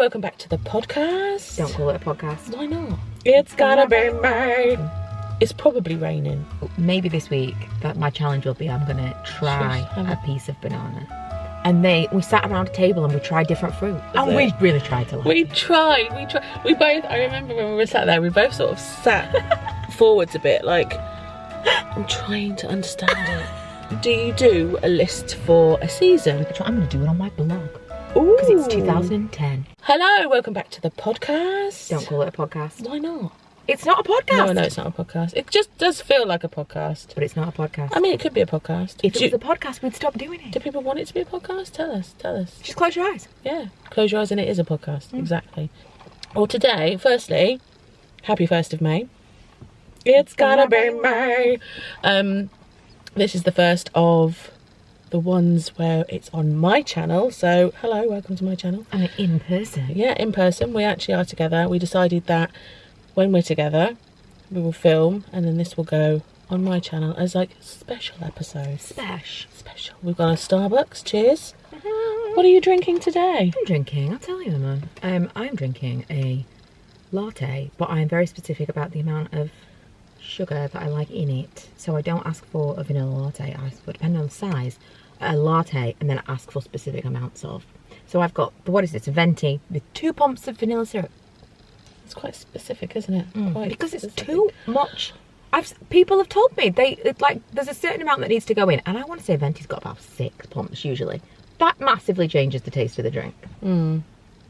Welcome back to the podcast. Don't call it a podcast. Why not? It's gonna be May. It's probably raining. Maybe this week that my challenge will be I'm gonna try a piece of banana. And we sat around a table and we tried different fruit. And we really tried to like We it. tried. We both, I remember when we were sat there, we both sort of sat forwards a bit like, I'm trying to understand it. Do you do a list for a season? I'm gonna do it on my blog. Ooh. Because it's 2010. Hello, welcome back to the podcast. Don't call it a podcast. Why not? It's not a podcast. No, it's not a podcast. It just does feel like a podcast. But it's not a podcast. I mean, it could be a podcast. If it was a podcast, we'd stop doing it. Do people want it to be a podcast? Tell us. Just close your eyes. Yeah, close your eyes and it is a podcast. Exactly. Well, today, firstly, happy 1st of May. It's gonna be May. This is the first of the ones where it's on my channel. So, hello, welcome to my channel. In person. Yeah, in person. We actually are together. We decided that when we're together, we will film, and then this will go on my channel as like special episodes. Special. We've got a Starbucks. Cheers. What are you drinking today? I'll tell you, man. I'm drinking a latte, but I'm very specific about the amount of sugar that I like in it. So I don't ask for a vanilla latte. I ask for, depending on the size, a latte, and then I ask for specific amounts of. So I've got, what is this, a venti with 2 pumps of vanilla syrup. It's quite specific, isn't it? Because it's too much. People have told me there's a certain amount that needs to go in, and I want to say venti's got about 6 pumps usually. That massively changes the taste of the drink.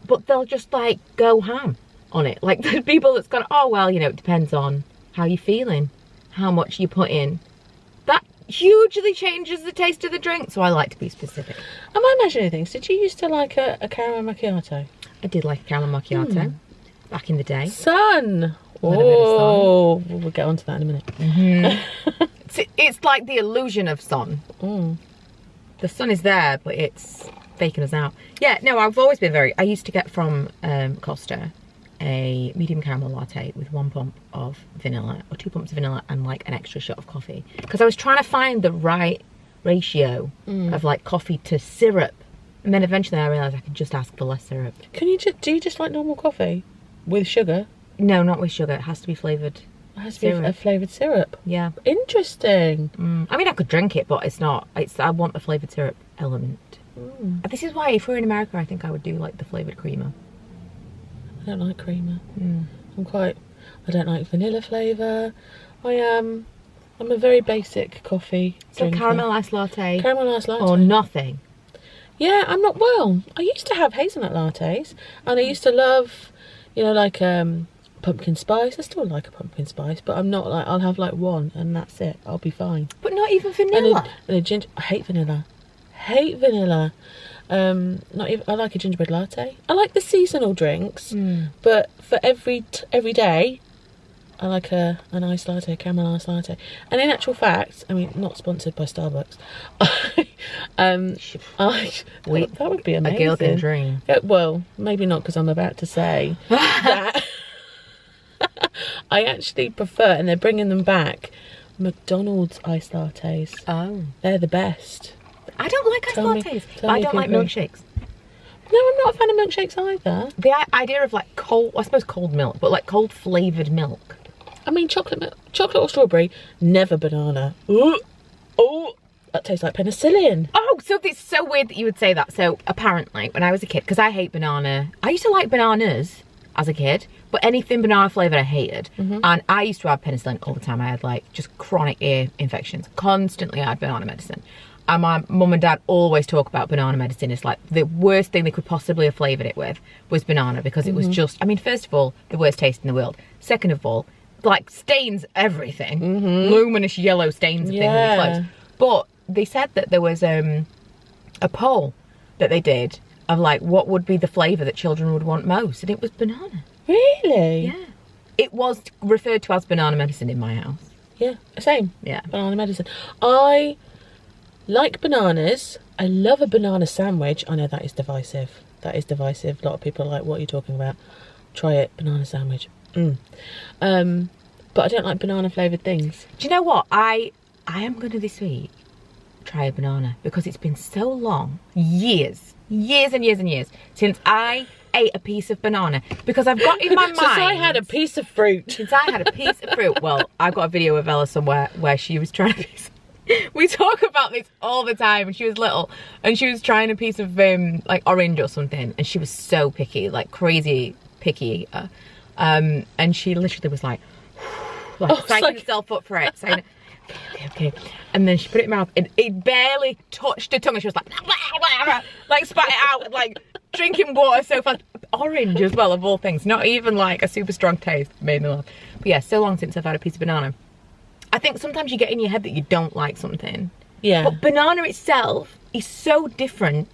But they'll just like go ham on it. Like there's people that's gone, oh well, it depends on how you're feeling, how much you put in. That hugely changes the taste of the drink. So I like to be specific. Am I imagining things? Did you used to like a caramel macchiato? I did like a caramel macchiato back in the day. Sun. Oh, we'll get onto that in a minute. It's like the illusion of sun. The sun is there, but it's faking us out. Yeah, no, I've always been I used to get from Costa a medium caramel latte with 1 pump of vanilla, or 2 pumps of vanilla, and like an extra shot of coffee. Because I was trying to find the right ratio of like coffee to syrup. And then eventually I realised I could just ask for less syrup. Do you just like normal coffee with sugar? No, not with sugar. It has to be flavoured. It has to be a flavoured syrup. Yeah. Interesting. I mean, I could drink it, but it's not. I want the flavoured syrup element. This is why if we were in America, I think I would do like the flavoured creamer. I don't like creamer. I don't like vanilla flavour. I'm a very basic coffee drinker. Caramel iced latte. Caramel iced latte. Or nothing. Yeah, I used to have hazelnut lattes, and I used to love, like pumpkin spice. I still like a pumpkin spice, but I'm not like, I'll have like one and that's it. I'll be fine. But not even vanilla. And a ginger. I hate vanilla. Not even. I like a gingerbread latte. I like the seasonal drinks, but for every day, I like an iced latte, a caramel iced latte. And in actual fact, I mean, not sponsored by Starbucks. That would be amazing. A girl can dream. Well, maybe not, because I'm about to say that I actually prefer, and they're bringing them back, McDonald's iced lattes. Oh, they're the best. I don't like iced lattes, but I don't like milkshakes. No, I'm not a fan of milkshakes either. The idea of like cold milk, but like cold flavoured milk. I mean, chocolate or strawberry, never banana. Oh, that tastes like penicillin. Oh, so it's so weird that you would say that. So apparently, when I was a kid, because I hate banana, I used to like bananas as a kid, but anything banana flavoured I hated. And I used to have penicillin all the time. I had like just chronic ear infections. Constantly I had banana medicine. And my mum and dad always talk about banana medicine. It's like the worst thing they could possibly have flavoured it with was banana, because it was just, I mean, first of all, the worst taste in the world. Second of all, like stains everything. Luminous yellow stains of things in clothes. But they said that there was a poll that they did of like what would be the flavour that children would want most, and it was banana. Really? Yeah. It was referred to as banana medicine in my house. Yeah, same. Yeah. Banana medicine. I like bananas. I love a banana sandwich. I know that is divisive. A lot of people are like, what are you talking about? Try it, banana sandwich. But I don't like banana flavoured things. Do you know what? I am going to this week try a banana, because it's been so long, years and years and years, since I ate a piece of banana because I've got in my mind. Since I had a piece of fruit. Since I had a piece of fruit. Well, I've got a video of Ella somewhere where she was trying to. We talk about this all the time, and she was little, and she was trying a piece of like orange or something, and she was so picky, like crazy picky eater. And she literally was like psyching herself up for it, saying, okay. And then she put it in her mouth, and it barely touched her tongue, and she was like spat it out, like drinking water so fast. Orange as well, of all things. Not even like a super strong taste. Made me laugh. But yeah, so long since I've had a piece of banana. I think sometimes you get in your head that you don't like something. Yeah. But banana itself is so different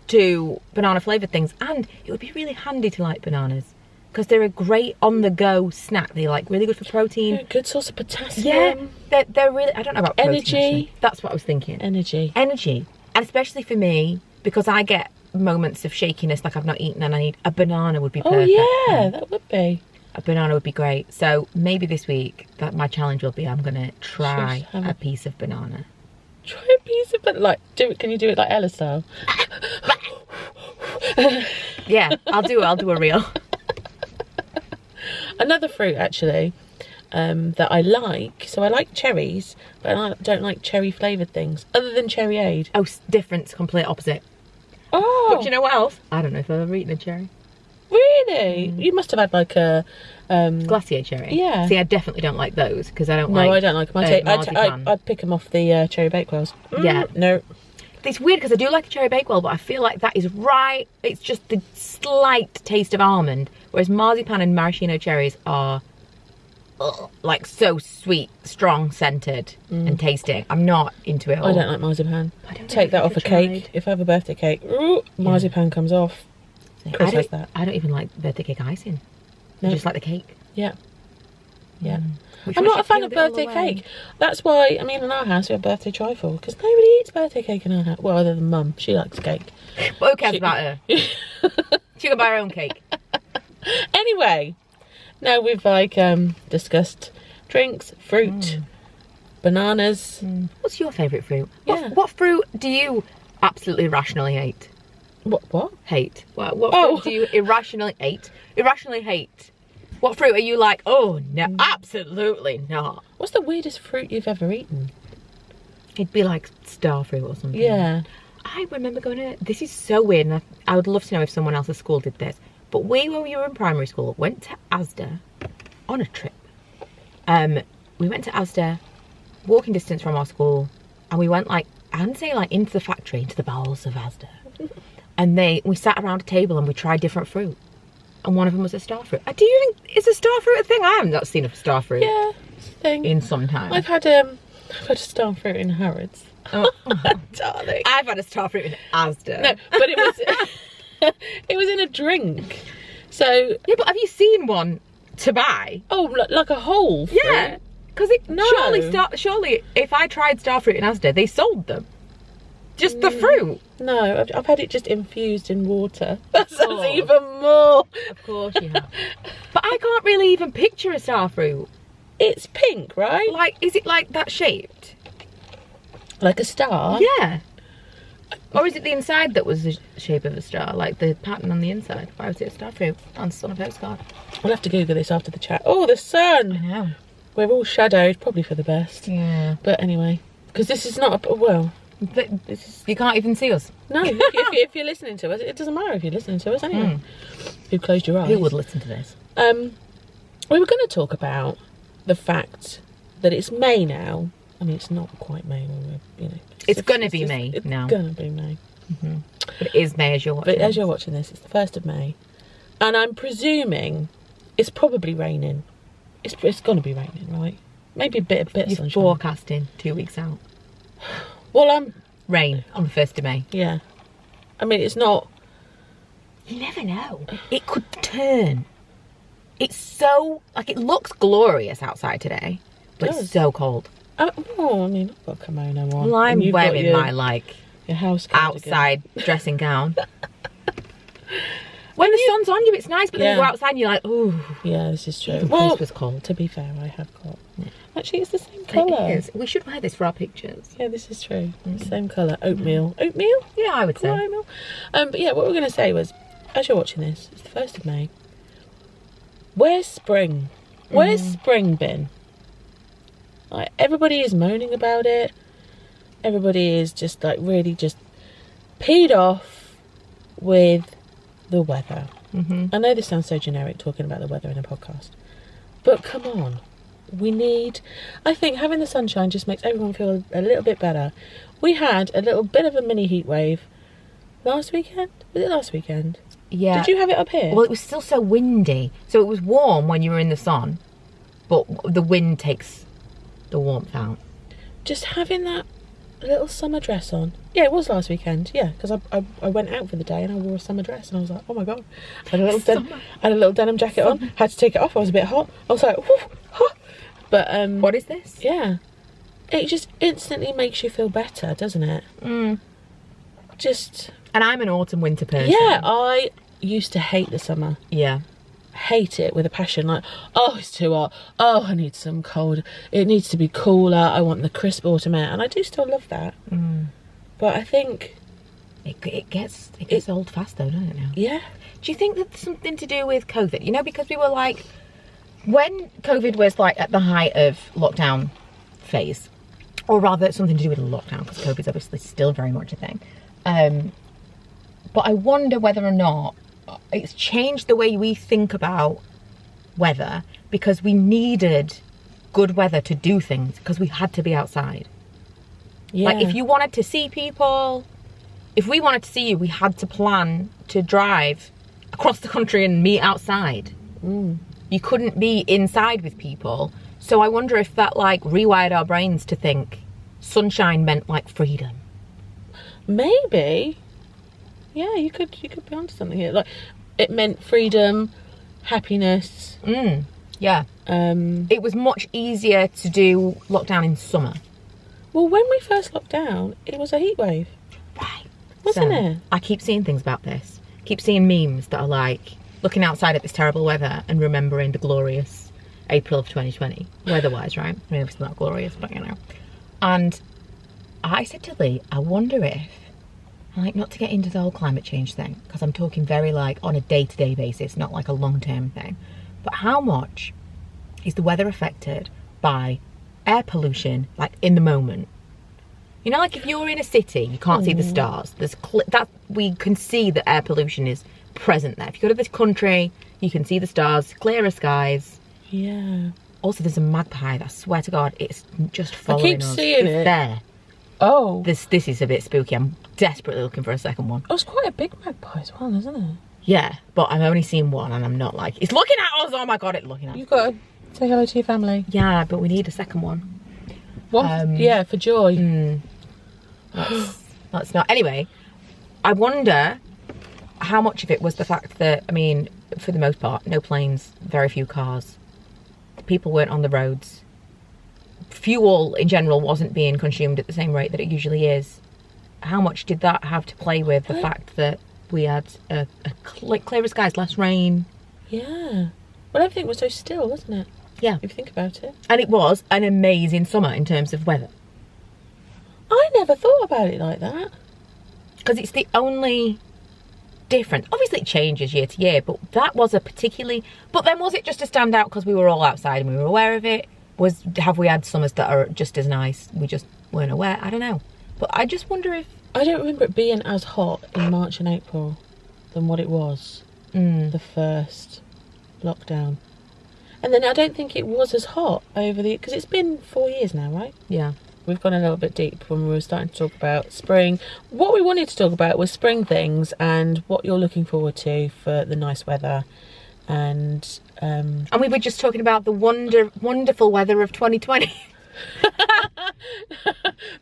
to banana flavoured things, and it would be really handy to like bananas because they're a great on-the-go snack. They're like really good for protein. Yeah, good source of potassium. Yeah, they're really. I don't know about protein, energy. Actually. That's what I was thinking. Energy, and especially for me because I get moments of shakiness, like I've not eaten, and I need a banana would be perfect. Oh yeah, that would be. A banana would be great. So maybe this week that my challenge will be I'm gonna try a piece of banana. Try a piece of banana. Like, can you do it like Ella style? Yeah, I'll do a reel. Another fruit actually that I like. So I like cherries, but I don't like cherry flavoured things other than cherryade. Oh, different, complete opposite. Oh, But do you know what else? I don't know if I've ever eaten a cherry. really? You must have had like a Glacier cherry. Yeah. See, I definitely don't like those because I don't No, like. I don't like them. I'd pick them off the cherry bakewells. Yeah. No. It's weird because I do like a cherry bakewell, but I feel like that is right. It's just the slight taste of almond, whereas marzipan and maraschino cherries are like so sweet, strong scented and tasting. I'm not into it at all. I don't like marzipan. I don't Take that think off a I've tried. cake. If I have a birthday cake, marzipan comes off. Chris has that. I don't even like birthday cake icing. No. I just like the cake. Yeah. Yeah. Which I'm one not a she fan of peeled it all birthday away? cake. That's why, I mean, in our house we have birthday trifle because nobody eats birthday cake in our house. Well, other than Mum, she likes cake. But who cares about her? She can buy her own cake. Anyway, now we've like discussed drinks, fruit, bananas. What's your favourite fruit? Yeah. What fruit do you absolutely irrationally hate? What? Hate. What fruit do you irrationally hate? Irrationally hate. What fruit are you like, oh no, absolutely not? What's the weirdest fruit you've ever eaten? It'd be like star fruit or something. Yeah. I remember going to, this is so weird, and I would love to know if someone else at school did this, but we, when we were in primary school, went to Asda on a trip. We went to Asda, walking distance from our school, and we went like, I'd say like into the factory, into the bowels of Asda. And we sat around a table and we tried different fruit. And one of them was a star fruit. Do you think, is a star fruit a thing? I have not seen a star fruit. Yeah, it's a thing. In some time. I've had a star fruit in Harrods. Oh. Darling. I've had a star fruit in Asda. No, but it was it was in a drink. So yeah, but have you seen one to buy? Oh, like a whole fruit? Yeah, because surely if I tried star fruit in Asda, they sold them. Just the fruit. No, I've had it just infused in water. That's even more. Of course you have. But I can't really even picture a star fruit. It's pink, right? Like, is it like that shaped? Like a star? Yeah. Or is it the inside that was the shape of a star? Like the pattern on the inside? Why was it a star fruit on a postcard? We'll have to Google this after the chat. Oh, the sun! I know. We're all shadowed, probably for the best. Yeah. But anyway, because this is not a, well... You can't even see us. No, if you're listening to us, it doesn't matter if you're listening to us anyway. You've closed your eyes. Who would listen to this? We were going to talk about the fact that it's May now. I mean, it's not quite May. It's going to be May now. It's going to be May. But it is May as you're watching. But as you're watching this, it's the 1st of May. And I'm presuming it's probably raining. It's going to be raining, right? Maybe a bit of You're sunshine. forecasting 2 weeks out. Well, rain on the 1st of May. Yeah. I mean, it's not... You never know. It could turn. It's so... Like, it looks glorious outside today. But it's so cold. I mean, I've got a kimono on. Well, I'm wearing my, like... Your house cardigan. Outside dressing gown. When the sun's on you, it's nice. But then you go outside and you're like, ooh. Yeah, this is true. The place was cold. To be fair, I have got... Yeah. Actually, it's the same colour. It is. We should wear this for our pictures. Yeah, this is true. Same colour. Oatmeal. Oatmeal? Yeah, I would say. Oatmeal. But yeah, what we were going to say was, as you're watching this, it's the 1st of May. Where's spring? Where's spring been? Like, everybody is moaning about it. Everybody is just like really just peed off with the weather. I know this sounds so generic talking about the weather in a podcast, but come on. I think having the sunshine just makes everyone feel a little bit better. We had a little bit of a mini heat wave last weekend. Was it last weekend? Yeah. Did you have it up here? Well, it was still so windy. So it was warm when you were in the sun, but the wind takes the warmth out. Just having that little summer dress on. Yeah, it was last weekend. Yeah, because I went out for the day and I wore a summer dress and I was like, oh my God. I had a little denim jacket on. Had to take it off. I was a bit hot. I was like, whew, huh. But what is this? Yeah, it just instantly makes you feel better, doesn't it? And I'm an autumn winter person. Yeah, I used to hate the summer. Yeah. Hate it with a passion. Like, oh, it's too hot. Oh, I need some cold. It needs to be cooler. I want the crisp autumn air. And I do still love that. But I think it gets old fast though, doesn't it now? Yeah. Do you think that's something to do with COVID? You know, because we were like, when COVID was like at the height of lockdown phase, or rather something to do with lockdown, because COVID's obviously still very much a thing. But I wonder whether or not it's changed the way we think about weather, because we needed good weather to do things, because we had to be outside. Yeah. Like, if you wanted to see people, if we wanted to see you, we had to plan to drive across the country and meet outside. You couldn't be inside with people. So I wonder if that like rewired our brains to think sunshine meant like freedom. Maybe. Yeah, you could be onto something here. Like, it meant freedom, happiness. Yeah. It was much easier to do lockdown in summer. Well, when we first locked down, it was a heat wave. Right. Wasn't it? I keep seeing things about this. Keep seeing memes that are like looking outside at this terrible weather and remembering the glorious April of 2020, weather-wise, right? I mean, it's not glorious, but you know. And I said to Lee, I wonder if, like, not to get into the whole climate change thing, because I'm talking very like on a day-to-day basis, not like a long-term thing, but how much is the weather affected by air pollution, like in the moment? You know, like if you're in a city, you can't see the stars. That we can see that air pollution is present there. If you go to this country, you can see the stars, clearer skies. Yeah. Also, there's a magpie that I swear to God, it's just following us. I keep seeing it. There. Oh. This is a bit spooky. I'm desperately looking for a second one. Oh, it's quite a big magpie as well, isn't it? Yeah, but I'm only seeing one and I'm not like, it's looking at us. Oh my God, it's looking at us. You've got to say hello to your family. Yeah, but we need a second one. What? Yeah, for joy. That's not. Anyway, I wonder how much of it was the fact that, I mean, for the most part, no planes, very few cars. People weren't on the roads. Fuel in general wasn't being consumed at the same rate that it usually is. How much did that have to play with the fact that we had clearer skies, less rain? Yeah. Well, everything was so still, wasn't it? Yeah. If you think about it. And it was an amazing summer in terms of weather. I never thought about it like that. Because it's the only difference. Obviously it changes year to year, but that was a particularly... But then was it just a standout because we were all outside and we were aware of it? Have we had summers that are just as nice? We just weren't aware? I don't know. But I just wonder if... I don't remember it being as hot in March and April than what it was the first lockdown. And then I don't think it was as hot over the... Because it's been 4 years now, right? Yeah. We've gone a little bit deep when we were starting to talk about spring. What we wanted to talk about was spring things and what you're looking forward to for the nice weather. And we were just talking about the wonderful weather of 2020.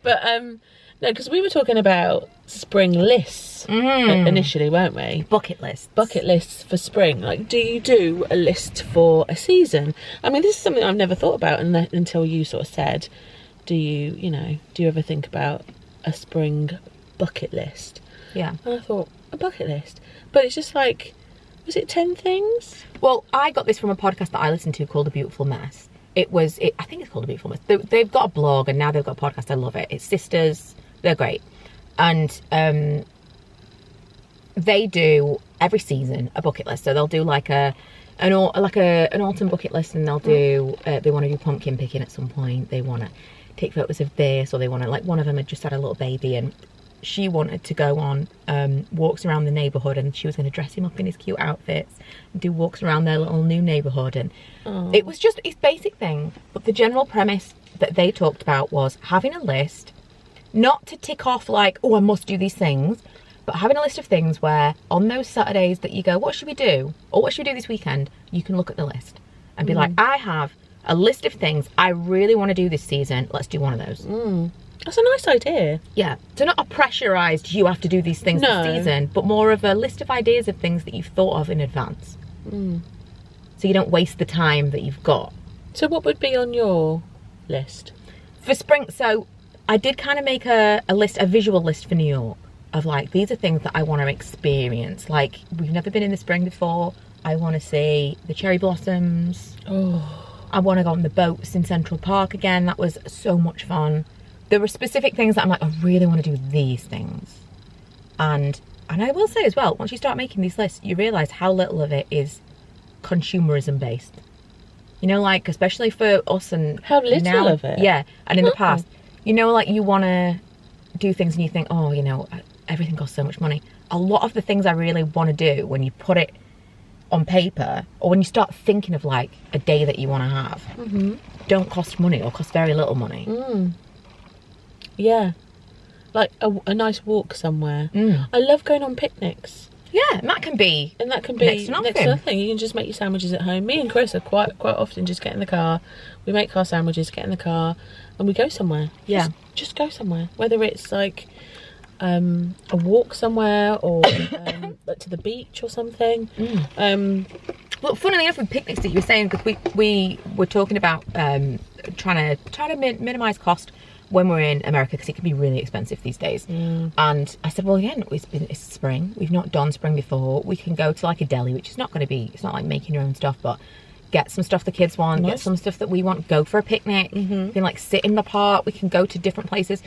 But no, because we were talking about spring lists initially, weren't we? Bucket lists. Bucket lists for spring. Like, do you do a list for a season? I mean, this is something I've never thought about until you sort of said, do you ever think about a spring bucket list? Yeah. And I thought, a bucket list? But it's just like, was it 10 things? Well, I got this from a podcast that I listened to called A Beautiful Mess. I think it's called A Beautiful Mess. They've got a blog and now they've got a podcast. I love it. It's sisters. They're great. And they do every season a bucket list. So they'll do like an autumn bucket list, and they'll do they want to do pumpkin picking at some point. They want to take photos of this, or they want to, like, one of them had just had a little baby, and she wanted to go on walks around the neighbourhood, and she was going to dress him up in his cute outfits and do walks around their little new neighbourhood. And it was just, it's basic thing, but the general premise that they talked about was having a list, not to tick off like, oh, I must do these things, but having a list of things where on those Saturdays that you go, what should we do, or what should we do this weekend, you can look at the list and be like, I have a list of things I really want to do this season, let's do one of those. That's a nice idea. Yeah, so not a pressurised, you have to do these things this season, but more of a list of ideas of things that you've thought of in advance. So you don't waste the time that you've got. So what would be on your list? For spring, so I did kind of make a list, a visual list for New York of like, these are things that I want to experience. Like, we've never been in the spring before. I want to see the cherry blossoms. I want to go on the boats in Central Park again. That was so much fun. There were specific things that I'm like, I really want to do these things. And I will say as well, once you start making these lists, you realise how little of it is consumerism based. You know, like, especially for us, and how little now, of it. Yeah, and in the past, you know, like, you want to do things and you think, oh, you know, everything costs so much money. A lot of the things I really want to do, when you put it on paper, or when you start thinking of like a day that you want to have, don't cost money, or cost very little money. Yeah, like a nice walk somewhere. I love going on picnics. Yeah, and that can be next to nothing. nothing. You can just make your sandwiches at home. Me and Chris are quite often just get in the car. We make our sandwiches, get in the car, and we go somewhere. Yeah, just go somewhere. Whether it's like a walk somewhere, or like to the beach or something. Well, funnily enough, with picnics that you were saying, because we were talking about trying to minimise cost when we're in America, because it can be really expensive these days. And I said, well, again, it's spring. We've not done spring before. We can go to like a deli, which is not going to be, it's not like making your own stuff, but get some stuff the kids want, get some stuff that we want, go for a picnic. We can like sit in the park. We can go to different places,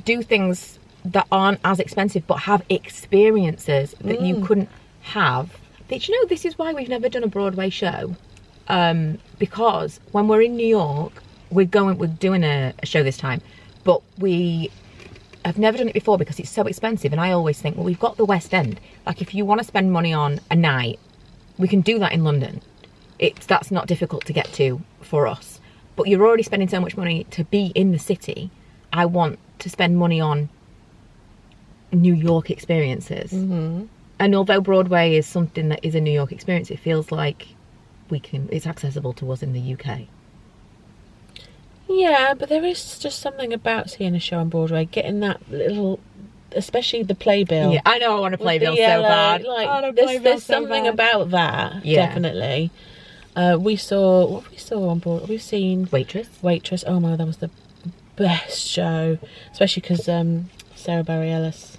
do things that aren't as expensive, but have experiences that you couldn't have. Did you know this is why we've never done a Broadway show? Because when we're in New York, we're doing a show this time, but we have never done it before because it's so expensive. And I always think, well, we've got the West End. Like, if you want to spend money on a night, we can do that in London. That's not difficult to get to for us. But you're already spending so much money to be in the city. I want to spend money on New York experiences. And although Broadway is something that is a New York experience, it feels like it's accessible to us in the UK. Yeah, but there is just something about seeing a show on Broadway, getting that little, especially the playbill. Yeah, I know, I want a playbill so bad. Like, there's something about that, definitely. We saw on Broadway. We've seen Waitress. Oh my, that was the best show, especially because Sarah Bareilles.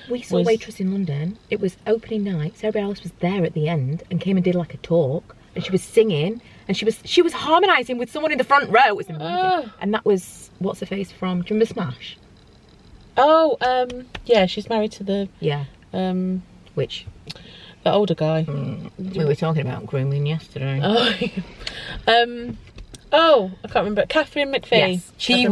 We saw Waitress in London. It was opening night. Sarah Bareilles was there at the end and came and did like a talk, and she was singing, and she was harmonising with someone in the front row. It was amazing. And that was, what's her face from? Do you remember Smash? Oh, yeah, she's married to the which? The older guy. We were talking about grooming yesterday. Oh, I can't remember. Catherine McPhee. Yes, she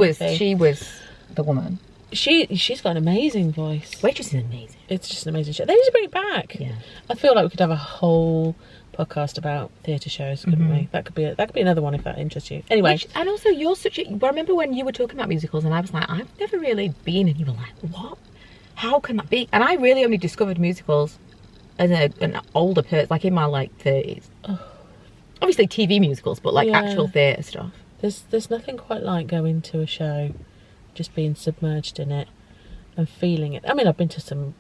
was the woman. She's got an amazing voice. Waitress is amazing. It's just an amazing show. They need to bring it back. Yeah. I feel like we could have a whole podcast about theatre shows, couldn't we? That could be another one if that interests you. Anyway. And also, you're such a... I remember when you were talking about musicals and I was like, I've never really been, and you were like, what? How can that be? And I really only discovered musicals as an older person, like in my like 30s. Obviously TV musicals, but like actual theatre stuff. There's nothing quite like going to a show, just being submerged in it and feeling it. I mean, I've been to some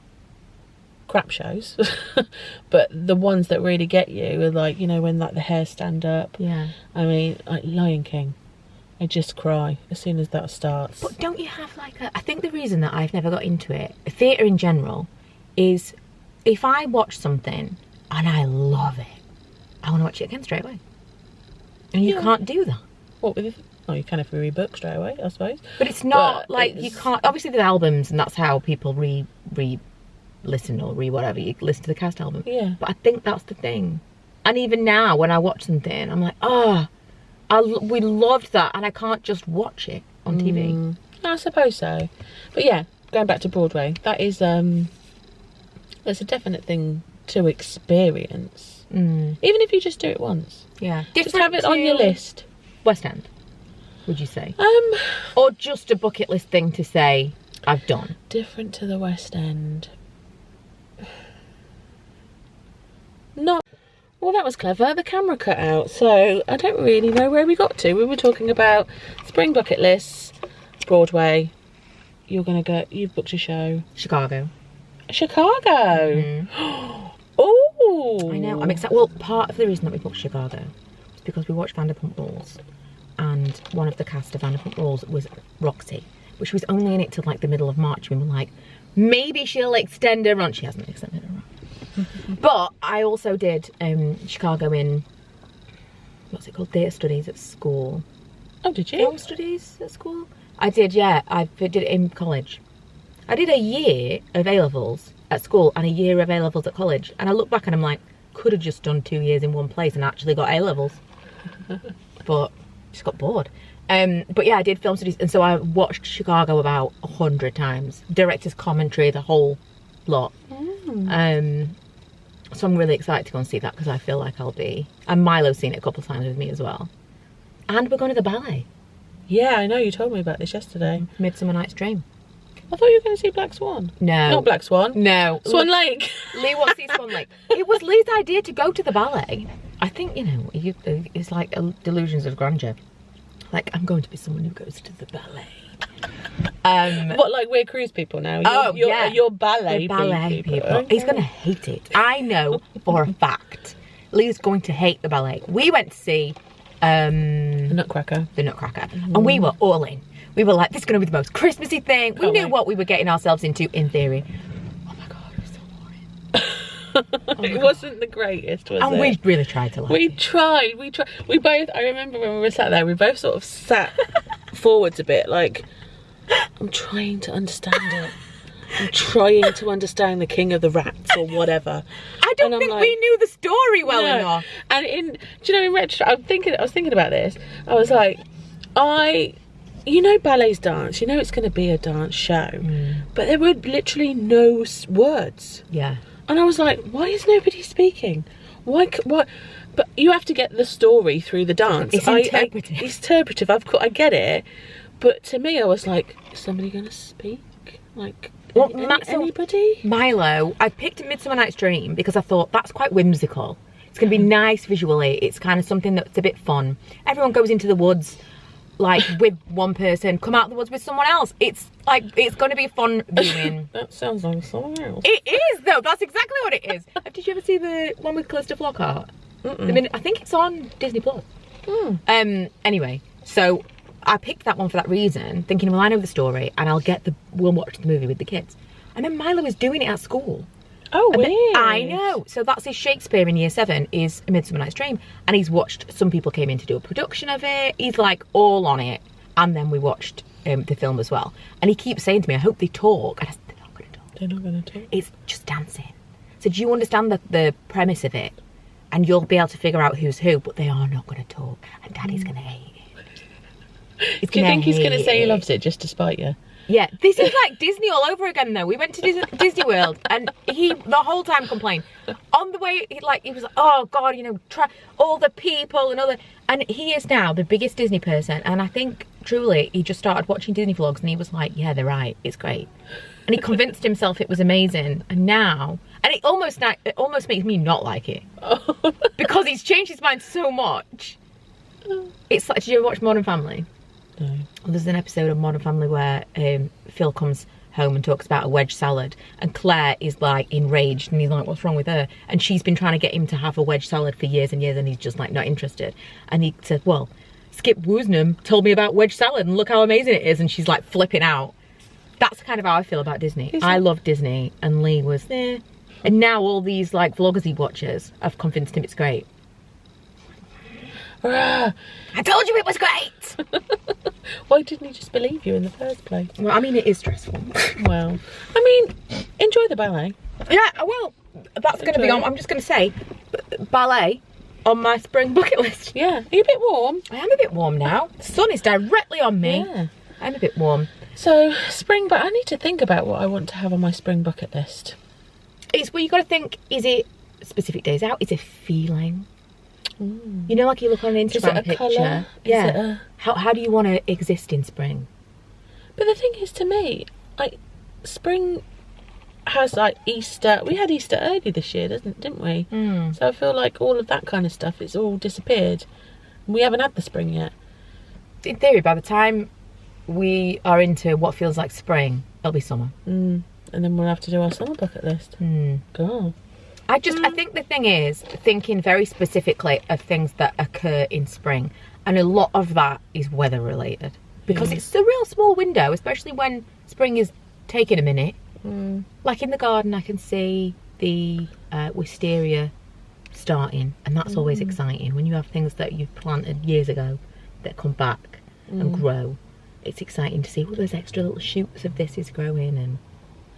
crap shows, but the ones that really get you are like, you know, when like the hair stand up. Yeah. I mean, like Lion King, I just cry as soon as that starts. But don't you have like I think the reason that I've never got into it, theatre in general, is if I watch something and I love it, I want to watch it again straight away. And you can't do that. What with? Oh, you can if we rebook straight away, I suppose. But it's not like you can't. Obviously, there's albums, and that's how people listen or read whatever, you listen to the cast album. Yeah. But I think that's the thing. And even now, when I watch something, I'm like, oh, we loved that, and I can't just watch it on TV. I suppose so. But yeah, going back to Broadway, that is that's a definite thing to experience. Even if you just do it once. Yeah. Just have it on your list. West End, would you say? Or just a bucket list thing to say, I've done. Different to the West End. Not... Well, that was clever. The camera cut out, so I don't really know where we got to. We were talking about spring bucket lists, Broadway. You've booked a show. Chicago. Oh, I know. I'm excited. Well, part of the reason that we booked Chicago is because we watched Vanderpump Rules, and one of the cast of Vanderpump Rules was Roxy, but she was only in it till like the middle of March. We were like, maybe she'll extend her run. She hasn't extended her run. But I also did Chicago in, what's it called, theatre studies at school. Oh, did you? Film studies at school? I did, yeah. I did it in college. I did a year of A-levels at school and a year of A-levels at college. And I look back and I'm like, could have just done 2 years in one place and actually got A-levels. But just got bored. But yeah, I did film studies. And so I watched Chicago about 100 times. Director's commentary, the whole lot. So I'm really excited to go and see that because I feel like I'll be... And Milo's seen it a couple of times with me as well. And we're going to the ballet. Yeah, I know. You told me about this yesterday. Midsummer Night's Dream. I thought you were going to see Black Swan. No. Not Black Swan. No. Swan Lake. Lee wants to see Swan Lake. It was Lee's idea to go to the ballet. I think, you know, it's like delusions of grandeur. Like, I'm going to be someone who goes to the ballet. What, like we're cruise people now? You're ballet people. Okay. He's going to hate it. I know for a fact. Lee's going to hate the ballet. We went to see... The Nutcracker. And we were all in. We were like, this is going to be the most Christmassy thing. We knew what we were getting ourselves into in theory. Oh my God, it was so boring. It wasn't the greatest, was it? And we really tried to like We tried. We both, I remember when we were sat there, we both sort of sat forwards a bit, like, I'm trying to understand it. I'm trying to understand the King of the Rats or whatever. I don't think we knew the story well enough. And do you know, in retro, I was thinking about this. I was like, you know, ballet's dance. You know, it's going to be a dance show, but there were literally no words. Yeah. And I was like, why is nobody speaking? Why? But you have to get the story through the dance. It's interpretive. It's interpretive. I get it. But to me, I was like, is somebody going to speak? Like, anybody? Milo, I picked Midsummer Night's Dream because I thought that's quite whimsical. It's going to be nice visually. It's kind of something that's a bit fun. Everyone goes into the woods, like, with one person, come out of the woods with someone else. It's like, it's going to be fun viewing. That sounds like someone else. It is, though. That's exactly what it is. Did you ever see the one with Calista Flockhart? I think it's on Disney Plus. Anyway, so I picked that one for that reason, thinking, well, I know the story, and we'll watch the movie with the kids. And then Milo was doing it at school. Oh, weird. I know. So that's his Shakespeare in Year 7 is A Midsummer Night's Dream. And he's watched, some people came in to do a production of it. He's like all on it. And then we watched the film as well. And he keeps saying to me, I hope they talk. And I said, they're not going to talk. They're not going to talk. It's just dancing. So do you understand the premise of it? And you'll be able to figure out who's who, but they are not going to talk. And Daddy's going to hate it. Do you think he's going to say he loves it just to spite you? Yeah, this is like Disney all over again though. We went to Disney World and he the whole time complained. On the way, he was like, oh God, you know, try all the people and all the... And he is now the biggest Disney person. And I think truly he just started watching Disney vlogs and he was like, yeah, they're right, it's great. And he convinced himself it was amazing. And now, and it almost makes me not like it. Because he's changed his mind so much. It's like, did you ever watch Modern Family? No. Well, there's an episode of Modern Family where Phil comes home and talks about a wedge salad and Claire is like enraged and he's like, what's wrong with her? And she's been trying to get him to have a wedge salad for years and years and he's just like not interested. And he said, well, Skip Woosnam told me about wedge salad and look how amazing it is. And she's like flipping out. That's kind of how I feel about Disney. I love Disney and Lee was there. And now all these like vloggers he watches have convinced him it's great. I told you it was great! Why didn't he just believe you in the first place? Well, I mean, it is stressful. Well, I mean, enjoy the ballet. Yeah, well, that's going to be on. I'm just going to say, ballet on my spring bucket list. Yeah. Are you a bit warm? I am a bit warm now. The sun is directly on me. Yeah. I'm a bit warm. So spring, but I need to think about what I want to have on my spring bucket list. It's where you got to think, is it specific days out? Is it feeling? You know, like you look on an Instagram picture. Colour? Yeah. How do you want to exist in spring? But the thing is, to me, like, spring has like Easter. We had Easter early this year, didn't we? So I feel like all of that kind of stuff, it's all disappeared. We haven't had the spring yet. In theory, by the time we are into what feels like spring, it'll be summer. And then we'll have to do our summer bucket list. God. I think the thing is thinking very specifically of things that occur in spring, and a lot of that is weather related, because it's a real small window, especially when spring is taking a minute. Like in the garden, I can see the wisteria starting, and that's always exciting when you have things that you've planted years ago that come back and grow. It's exciting to see all those extra little shoots of this is growing. And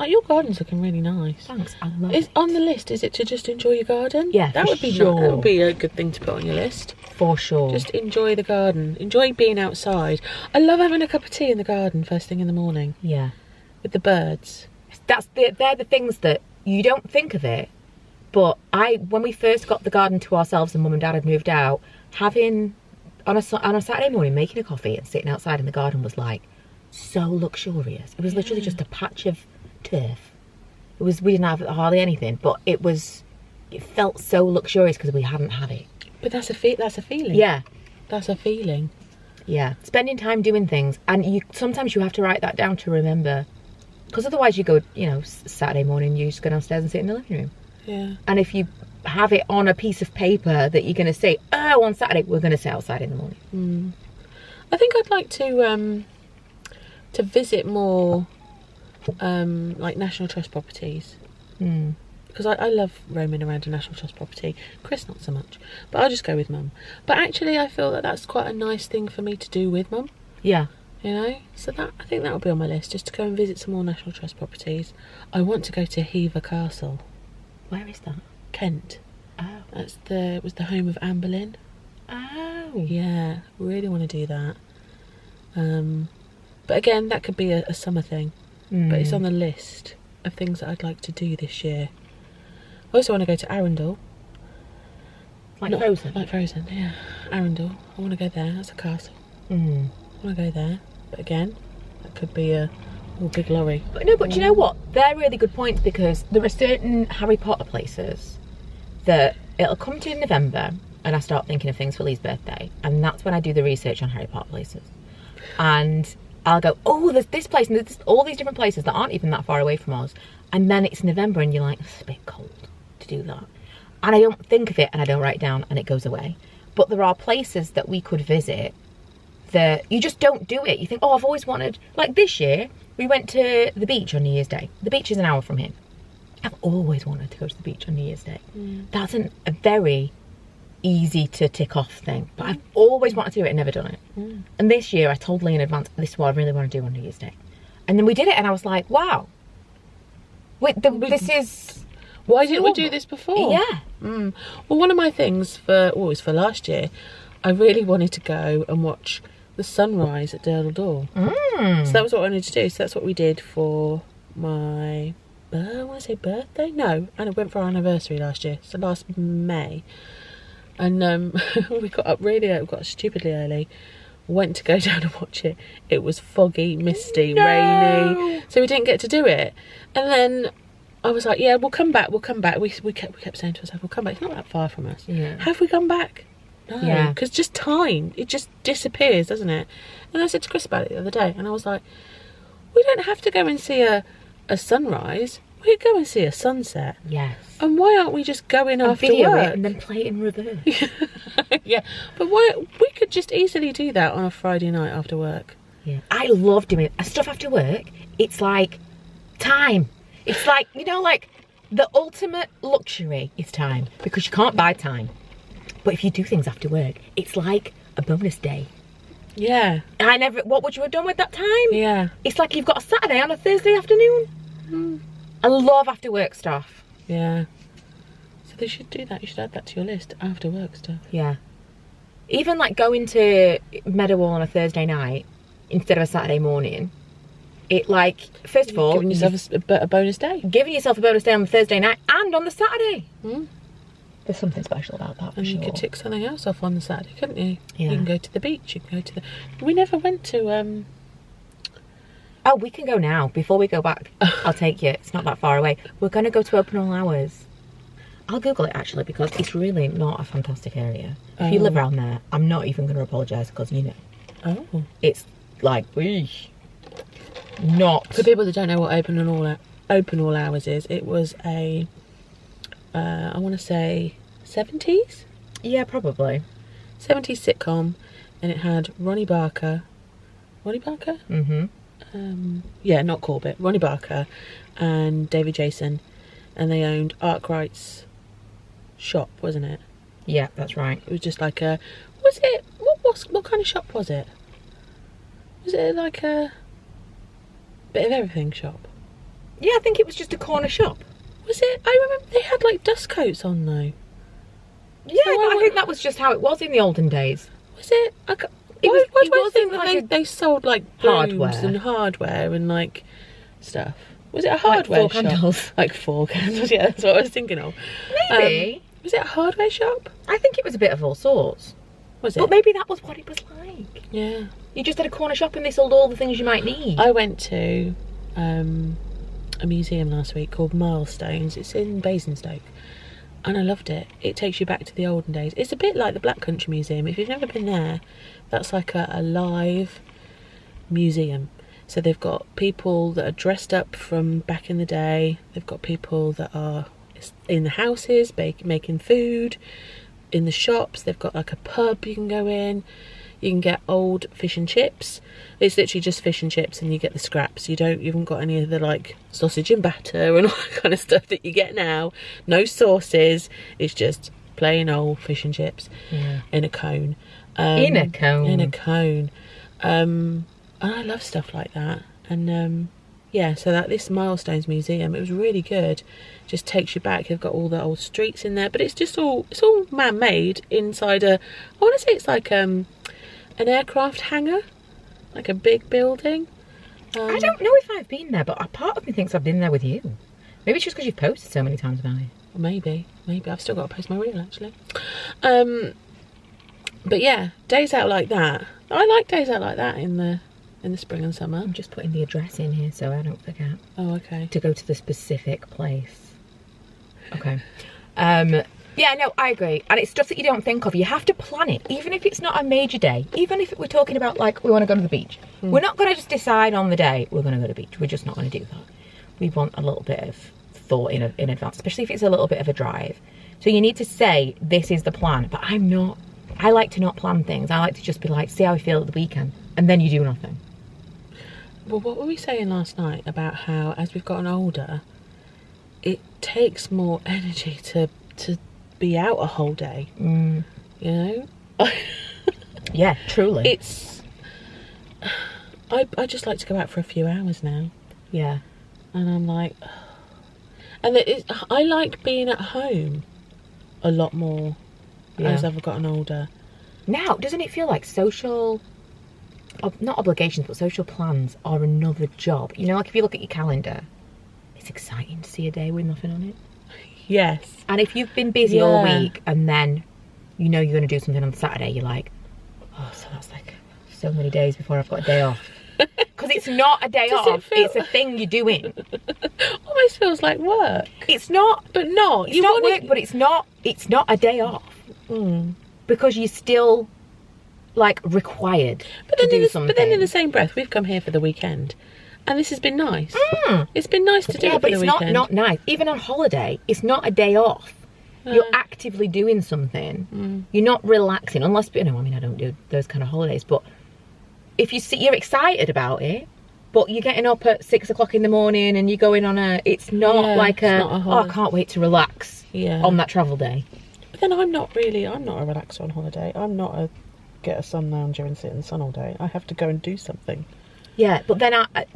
your garden's looking really nice. Thanks, I love it. On the list, is it to just enjoy your garden? Yeah, that would be sure. That would be a good thing to put on your list. For sure. Just enjoy the garden. Enjoy being outside. I love having a cup of tea in the garden first thing in the morning. Yeah. With the birds. They're the things that you don't think of it, but when we first got the garden to ourselves and Mum and Dad had moved out, having on a Saturday morning making a coffee and sitting outside in the garden was like so luxurious. It was literally just a patch of turf. We didn't have hardly anything, but it felt so luxurious because we hadn't had it. But that's a feeling. Yeah, that's a feeling. Yeah, spending time doing things, and sometimes you have to write that down to remember. Because otherwise you go, Saturday morning, you just go downstairs and sit in the living room. Yeah. And if you have it on a piece of paper that you're going to say, oh, on Saturday, we're going to sit outside in the morning. I think I'd like to visit more, like National Trust properties. Because I love roaming around a National Trust property. Chris, not so much. But I'll just go with Mum. But actually, I feel that that's quite a nice thing for me to do with Mum. Yeah. So I think that will be on my list, just to go and visit some more National Trust properties. I want to go to Hever Castle. Where is that? Kent. Oh. It was the home of Anne Boleyn. Oh. Yeah, really want to do that. But again, that could be a summer thing. But it's on the list of things that I'd like to do this year. I also want to go to Arundel. Frozen? Like Frozen, yeah. Arundel. I want to go there. That's a castle. I want to go there. But again, that could be a big lorry. But do you know what? They're really good points, because there are certain Harry Potter places that it'll come to in November and I start thinking of things for Lee's birthday. And that's when I do the research on Harry Potter places. And I'll go, oh, there's this place and there's all these different places that aren't even that far away from us. And then it's November and you're like, it's a bit cold to do that. And I don't think of it and I don't write it down and it goes away. But there are places that we could visit that you just don't do it. You think, oh, I've always wanted, like this year, we went to the beach on New Year's Day. The beach is an hour from here. I've always wanted to go to the beach on New Year's Day. That's a very easy to tick off thing, but I've always wanted to do it and never done it. And this year I told Lee in advance, this is what I really want to do on New Year's Day. And then we did it and I was like, wow. This is... Why didn't we do this before? Yeah. Well, one of my things for last year, I really wanted to go and watch the sunrise at Durdle Door. So that was what I wanted to do. So that's what we did for my, I want to say birthday? No, and it went for our anniversary last year. So last May. And we got up really early, we got stupidly early. Went to go down and watch it. It was foggy, misty, rainy. So we didn't get to do it. And then I was like, yeah, we'll come back. We kept saying to ourselves, we'll come back. It's not that far from us. Yeah. Have we come back? No. Yeah. Because just time, it just disappears, doesn't it? And I said to Chris about it the other day, and I was like, we don't have to go and see a sunrise. We could go and see a sunset. Yes. And why aren't we just going after video work? it and then play it in reverse. Yeah, but why, we could just easily do that on a Friday night after work. Yeah. I love doing stuff after work. It's like time. It's like, like the ultimate luxury is time, because you can't buy time. But if you do things after work, it's like a bonus day. Yeah. What would you have done with that time? Yeah. It's like you've got a Saturday on a Thursday afternoon. I love after work stuff. Yeah. So they should do that. You should add that to your list. After work stuff. Yeah. Even like going to Meadowall on a Thursday night instead of a Saturday morning. It like, first of all, giving yourself a bonus day. Giving yourself a bonus day on the Thursday night and on the Saturday. Mm. There's something special about that. And you could tick something else off on the Saturday, couldn't you? Yeah. You can go to the beach. You can go to the. We never went to. Oh, we can go now. Before we go back, I'll take you. It's not that far away. We're going to go to Open All Hours. I'll Google it actually because it's really not a fantastic area. If you live around there, I'm not even going to apologise because you know. Oh. It's like, not. For people that don't know what Open All Hours is, it was a, I want to say 70s? Yeah, probably. 70s sitcom, and it had Ronnie Barker. Ronnie Barker? Mm-hmm. Yeah, not Corbett. Ronnie Barker and David Jason, and they owned Arkwright's shop, wasn't it? Yeah, that's right. It was just like a. What kind of shop was it? Was it like a bit of everything shop? Yeah, I think it was just a corner shop. Was it? I remember they had like dust coats on though. Yeah, so I think that was just how it was in the olden days. Was it? Why do I think that they sold like hardware and hardware and like stuff? Was it a hardware like shop? Candles. Like 4 candles, yeah, that's what I was thinking of. Maybe. Was it a hardware shop? I think it was a bit of all sorts. Was it? But maybe that was what it was like. Yeah. You just had a corner shop and they sold all the things you might need. I went to a museum last week called Milestones. It's in Basingstoke. And I loved it. It takes you back to the olden days. It's a bit like the Black Country Museum. If you've never been there, that's like a live museum. So they've got people that are dressed up from back in the day. They've got people that are in the houses making food. In the shops, they've got like a pub you can go in. You can get old fish and chips. It's literally just fish and chips and you get the scraps. You haven't got any of the like sausage and batter and all that kind of stuff that you get now. No sauces. It's just plain old fish and chips in a cone. In a cone. In a cone. And I love stuff like that. And yeah, so this Milestones Museum, it was really good. Just takes you back. They've got all the old streets in there, but it's all man-made inside I want to say it's like an aircraft hangar, like a big building. I don't know if I've been there, but a part of me thinks I've been there with you. Maybe it's just because you've posted so many times about it. Maybe I've still got to post my reel actually. But yeah, days out like that. I like days out like that in the spring and summer. I'm just putting the address in here so I don't forget. Oh, okay. To go to the specific place. Okay. Yeah, no, I agree. And it's stuff that you don't think of. You have to plan it, even if it's not a major day. Even if we're talking about, like, we want to go to the beach. We're not going to just decide on the day we're going to go to the beach. We're just not going to do that. We want a little bit of thought in advance, especially if it's a little bit of a drive. So you need to say, this is the plan. But I'm not. I like to not plan things. I like to just be like, see how I feel at the weekend. And then you do nothing. Well, what were we saying last night about how, as we've gotten older, it takes more energy to be out a whole day, you know? Yeah, truly. I just like to go out for a few hours now. Yeah. And I'm like, and I like being at home a lot more as I've gotten older. Now, doesn't it feel like social, not obligations, but social plans are another job? You know, like if you look at your calendar, it's exciting to see a day with nothing on it. Yes. And if you've been busy all week and then you know you're going to do something on Saturday, you're like, oh, so that's like so many days before I've got a day off. Because it's not a day off, it's a thing you're doing. Almost feels like work. It's not. But not. It's not work, but it's not a day off. Because you're still, like, required to do something. But then in the same breath, we've come here for the weekend. And this has been nice. It's been nice to do it for the weekend. Yeah, but it's not nice. Even on holiday, it's not a day off. You're actively doing something. You're not relaxing. Unless, you know, I mean, I don't do those kind of holidays. But if you're excited about it, but you're getting up at 6 o'clock in the morning and you're going on it's not like I can't wait to relax on that travel day. But then I'm not a relaxer on holiday. I'm not a get a sun lounger and sit in the sun all day. I have to go and do something. Yeah, but then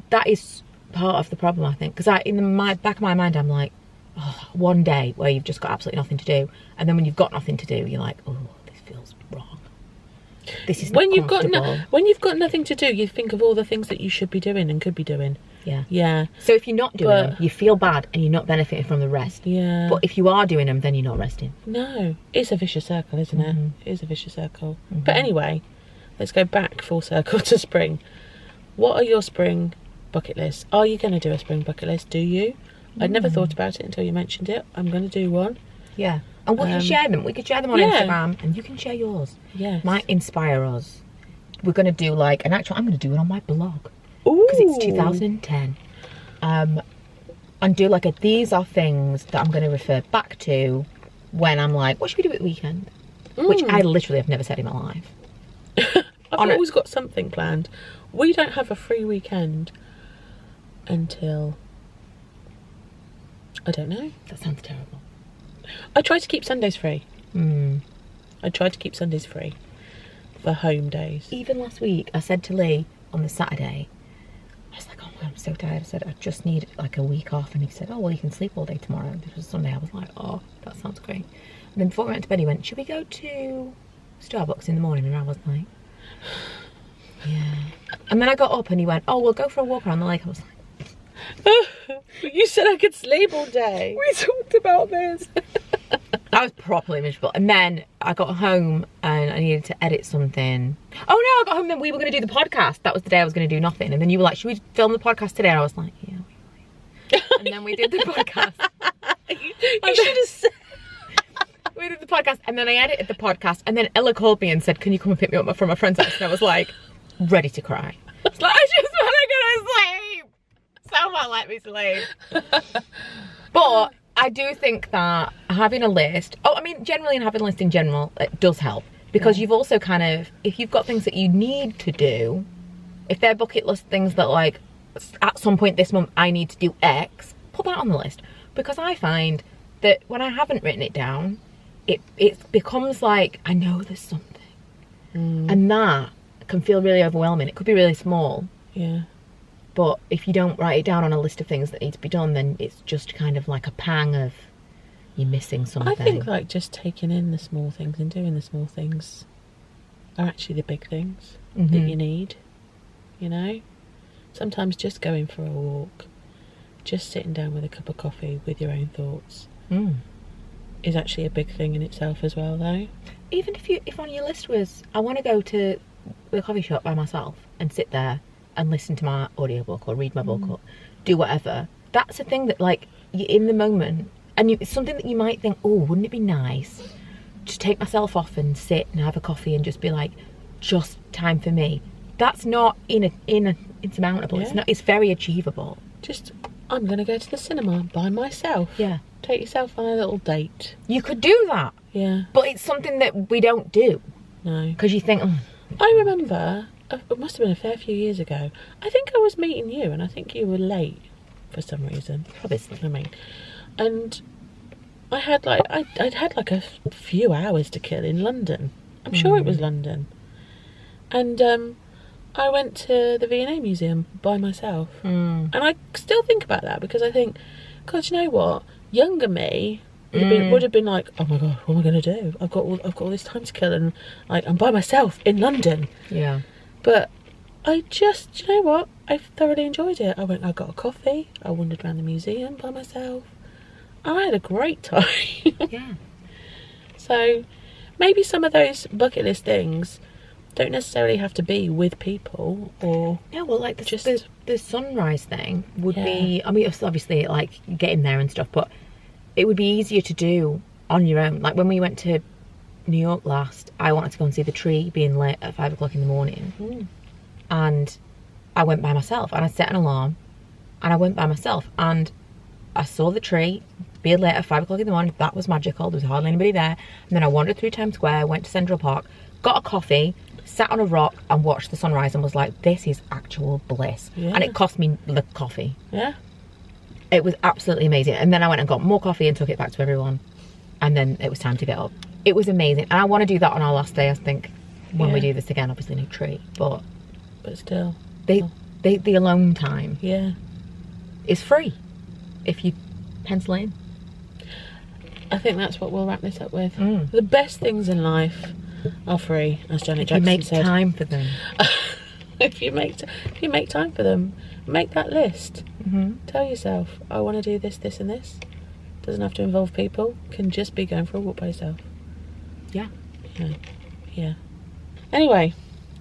that is part of the problem, I think, because in the back of my mind, I'm like, oh, one day where you've just got absolutely nothing to do, and then when you've got nothing to do, you're like, oh, this feels wrong. This is not when you've comfortable. when you've got nothing to do, you think of all the things that you should be doing and could be doing. Yeah. Yeah. So if you're not doing them, you feel bad and you're not benefiting from the rest. Yeah. But if you are doing them, then you're not resting. No, it's a vicious circle, isn't it? It is a vicious circle. But anyway, let's go back full circle to spring. What are your spring bucket lists? Are you going to do a spring bucket list? Do you? I'd never thought about it until you mentioned it. I'm going to do one. Yeah. And we can share them. We can share them on Instagram, and you can share yours. Yes. Might inspire us. We're going to do like, and actually I'm going to do it on my blog. Ooh. Because it's 2010. And do like these are things that I'm going to refer back to when I'm like, what should we do at the weekend? Which I literally have never said in my life. I've always got something planned. We don't have a free weekend until, I don't know. That sounds terrible. I try to keep Sundays free. I try to keep Sundays free for home days. Even last week, I said to Lee on the Saturday, I was like, oh my God, I'm so tired. I said, I just need like a week off. And he said, oh, well, you can sleep all day tomorrow. This was Sunday. I was like, oh, that sounds great. And then before we went to bed, he went, should we go to Starbucks in the morning? And I was like, yeah. And then I got up and he went, oh, we'll go for a walk around the lake. I was like, you said I could sleep all day. we talked about this. I was properly miserable. And then I got home and I needed to edit something. Oh no, I got home and we were going to do the podcast. That was the day I was going to do nothing. And then you were like, should we film the podcast today? And I was like, yeah. And then we did the podcast. You should have said. We did the podcast and then I edited the podcast. And then Ella called me and said, can you come and pick me up from my friend's house? And I was like, ready to cry. It's like, I just want to go to sleep. Someone let me sleep. But I do think that having a list, generally having a list in general, it does help. Because you've also kind of, if you've got things that you need to do, if they're bucket list things that like, at some point this month I need to do X, put that on the list. Because I find that when I haven't written it down, it becomes like, I know there's something. And that can feel really overwhelming. It could be really small. Yeah. But if you don't write it down on a list of things that need to be done, then it's just kind of like a pang of you're missing something. I think like just taking in the small things and doing the small things are actually the big things that you need, you know? Sometimes just going for a walk, just sitting down with a cup of coffee with your own thoughts is actually a big thing in itself as well, though. Even if on your list was, I want to go to the coffee shop by myself and sit there and listen to my audiobook or read my book or do whatever, that's a thing that like you're in the moment and it's something that you might think, oh, wouldn't it be nice to take myself off and sit and have a coffee and just be like, just time for me. That's not insurmountable. Yeah. It's very achievable. Just, I'm going to go to the cinema by myself. Yeah. Take yourself on a little date. You could do that. Yeah. But it's something that we don't do. No. Because you think, I remember, it must have been a fair few years ago, I think I was meeting you and I think you were late for some reason. obviously. I mean, and I had like, I'd had like a few hours to kill in London. I'm sure it was London. And I went to the V&A Museum by myself. And I still think about that because I think, God, you know what? Younger me would have been like, oh my God, what am I going to do? I've got all this time to kill and like I'm by myself in London. Yeah. But I just, you know what? I thoroughly enjoyed it. I got a coffee. I wandered around the museum by myself. And I had a great time. Yeah. So maybe some of those bucket list things don't necessarily have to be with people or... Yeah, well, like just the sunrise thing would be... I mean, it's obviously like getting there and stuff, but it would be easier to do on your own. Like when we went to New York last, I wanted to go and see the tree being lit at 5 o'clock in the morning. And I went by myself and I set an alarm and I went by myself and I saw the tree being lit at 5 o'clock in the morning. That was magical. There was hardly anybody there. And then I wandered through Times Square, went to Central Park, got a coffee, sat on a rock and watched the sunrise and was like, this is actual bliss. Yeah. And it cost me the coffee. Yeah. It was absolutely amazing. And then I went and got more coffee and took it back to everyone. And then it was time to get up. It was amazing. And I want to do that on our last day, I think, when we do this again. Obviously no tree, but still. the alone time. Yeah. is free if you pencil in. I think that's what we'll wrap this up with. The best things in life are free, as Janet Jackson make said. time for them. If you make time for them, make that list. Tell yourself, I want to do this, this, and this. Doesn't have to involve people. Can just be going for a walk by yourself. Yeah. Yeah. Anyway,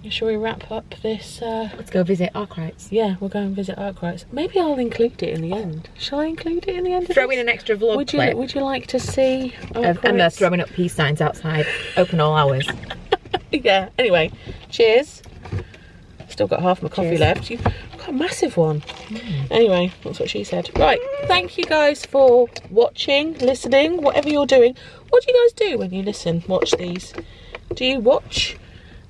shall we wrap up this? Let's go visit Arkwright's. Yeah, we'll go and visit Arkwright's. Maybe I'll include it in the end. Shall I include it in the end? Throw in an extra vlog clip. Would you like to see Emma throwing up peace signs outside, open all hours? Yeah. Anyway, cheers. Still got half my coffee left. You've got a massive one. Anyway, that's what she said. Right. Thank you guys for watching, listening, whatever you're doing. What do you guys do when you listen, watch these? Do you watch?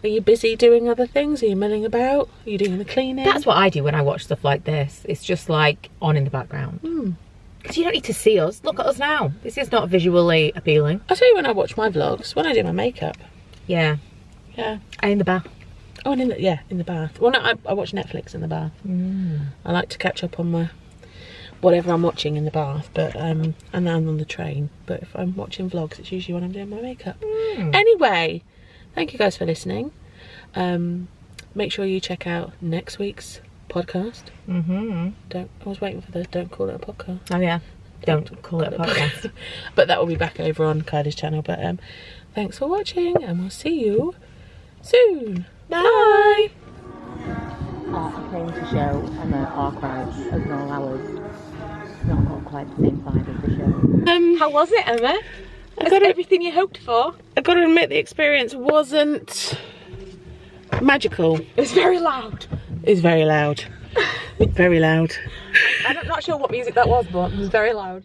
Are you busy doing other things? Are you milling about? Are you doing the cleaning? That's what I do when I watch stuff like this. It's just like on in the background. Because you don't need to see us. Look at us now. This is not visually appealing. I'll tell you when I watch my vlogs, when I do my makeup. Yeah. Yeah. And in the bath. Oh, and in the bath. Well, no, I watch Netflix in the bath. I like to catch up on my whatever I'm watching in the bath, but and then on the train. But if I'm watching vlogs, it's usually when I'm doing my makeup. Anyway, thank you guys for listening. Make sure you check out next week's podcast. I was waiting for the don't call it a podcast. Oh yeah, don't call it a podcast. But that will be back over on Kaida's channel. But thanks for watching, and we'll see you soon. Bye. I came to show Emma Arkwright's Open All Hours. Not got quite the same vibe as the show. How was it, Emma? Everything you hoped for? I got to admit, the experience wasn't magical. It was very loud. It's very loud. Very loud. I'm not sure what music that was, but it was very loud.